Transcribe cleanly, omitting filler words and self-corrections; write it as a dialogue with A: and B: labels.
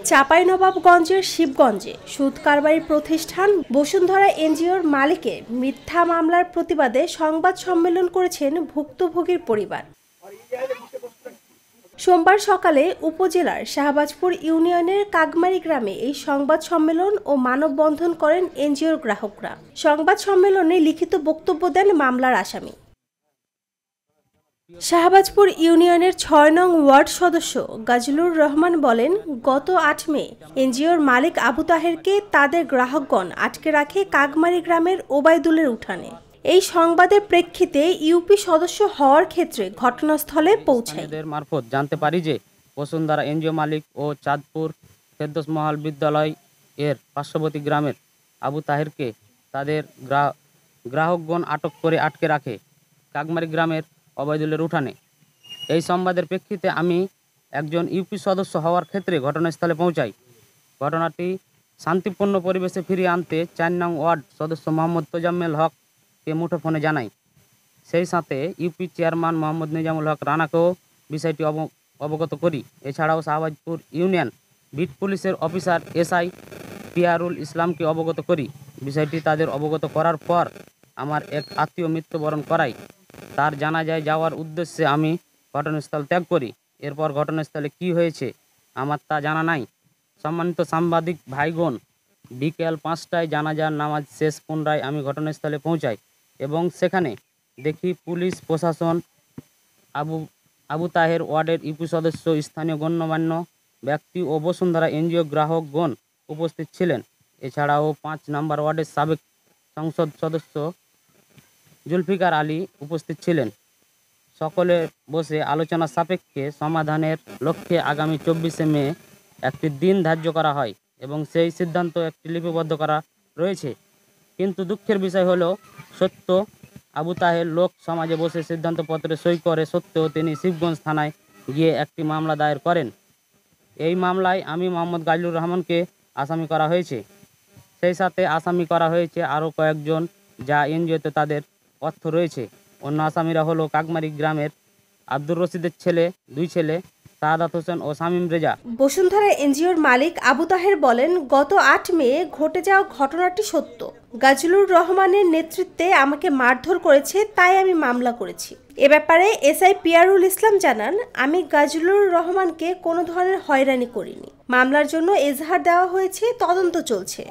A: চাঁপাইনবাবগঞ্জের শিবগঞ্জে সুদ কারবারি প্রতিষ্ঠান বসুন্ধরা এনজিওর মালিকের মিথ্যা মামলার প্রতিবাদে সংবাদ সম্মেলন করেছেন ভুক্তভোগীর পরিবার। সোমবার সকালে উপজেলার শাহবাজপুর ইউনিয়নের কাগমারি গ্রামে এই সংবাদ সম্মেলন ও মানববন্ধন করেন এনজিওর গ্রাহকরা। সংবাদ সম্মেলনে লিখিত বক্তব্য দেন মামলার আসামি। শাহবাজপুর ইউনিয়নের ৬ নং ওয়ার্ড সদস্য গাজলুর রহমান বলেন, গত ৮ মে এনজিওর মালিক আবু তাহেরকে তাদের গ্রাহকগণ আটকে রাখে কাগমারি গ্রামের ওবায়দুলের উঠানে। এই সংবাদের প্রেক্ষিতে ইউপি সদস্য হওয়ার ক্ষেত্রে ঘটনাস্থলে পৌঁছায়।
B: মারফত জানতে পারি যে বসুন্ধরা এনজিও মালিক ও চাঁদপুর ফেরদৌস মহল বিদ্যালয় এর পার্শ্ববর্তী গ্রামের আবু তাহেরকে তাদের গ্রাহকগণ আটক করে আটকে রাখে কাগমারি গ্রামের ওবায়দুলের উঠানে। এই সংবাদের প্রেক্ষিতে আমি একজন ইউপি সদস্য হওয়ার ক্ষেত্রে ঘটনাস্থলে পৌঁছাই। ঘটনাটি শান্তিপূর্ণ পরিবেশে ফিরিয়ে আনতে ৪ নং ওয়ার্ড সদস্য মোহাম্মদ তোজাম্মেল হককে মুঠোফোনে জানাই। সেই সাথে ইউপি চেয়ারম্যান মোহাম্মদ নিজামুল হক রানাকেও বিষয়টি অবগত করি। এছাড়াও শাহবাজপুর ইউনিয়ন বিট পুলিশের অফিসার এসআই পিয়ারুল ইসলামকে অবগত করি। বিষয়টি তাদের অবগত করার পর আমার এক আত্মীয় মৃত্যুবরণ করায় তার জানাজায় যাওয়ার উদ্দেশ্যে আমি ঘটনাস্থল ত্যাগ করি। এরপর ঘটনাস্থলে কি হয়েছে আমার তা জানা নাই। সম্মানিত সাংবাদিক ভাইগণ, বিকেল ৫টায় জানাজার নামাজ শেষ পুনরায় আমি ঘটনাস্থলে পৌঁছাই এবং সেখানে দেখি পুলিশ প্রশাসন, আবু তাহের ওয়ার্ডের ইউপি সদস্য, স্থানীয় গণ্যমান্য ব্যক্তি ও বসুন্ধরা এনজিও গ্রাহকগণ উপস্থিত ছিলেন। এছাড়াও ৫ নম্বর ওয়ার্ডের সাবেক সংসদ সদস্য জুলফিকার আলী উপস্থিত ছিলেন। সকলে বসে আলোচনা সাপেক্ষে সমাধানের লক্ষ্যে আগামী ২৪শে মে একটি দিন ধার্য করা হয় এবং সেই সিদ্ধান্ত একটি লিপিবদ্ধ করা রয়েছে। কিন্তু দুঃখের বিষয় হলো সত্য আবু তাহের লোক সমাজে বসে সিদ্ধান্তপত্রে সই করে সত্ত্বেও তিনি শিবগঞ্জ থানায় গিয়ে একটি মামলা দায়ের করেন। এই মামলায় আমি মোহাম্মদ গাজলুর রহমানকে আসামি করা হয়েছে। সেই সাথে আসামি করা হয়েছে আরও কয়েকজন যা এনজিওতে তাদের অর্থ রয়েছে। অন্য আসামিরা হলো কাগমারি গ্রামের আব্দুর রশিদের দুই ছেলে সাহাদাত হোসেন ও শামীম রেজা।
A: বসুন্ধরা এনজিওর মালিক আবু তাহের বলেন, গত ৮ মে ঘটে যাওয়া ঘটনাটি সত্য। গাজলুর রহমানের নেতৃত্বে আমাকে মারধর করেছে, তাই আমি মামলা করেছি। এ ব্যাপারে এসআই পিয়ারুল ইসলাম জানান, আমি গাজলুর রহমানকে কোনো ধরনের হয়রানি করিনি। মামলার জন্য এজাহার দেওয়া হয়েছে, তদন্ত চলছে।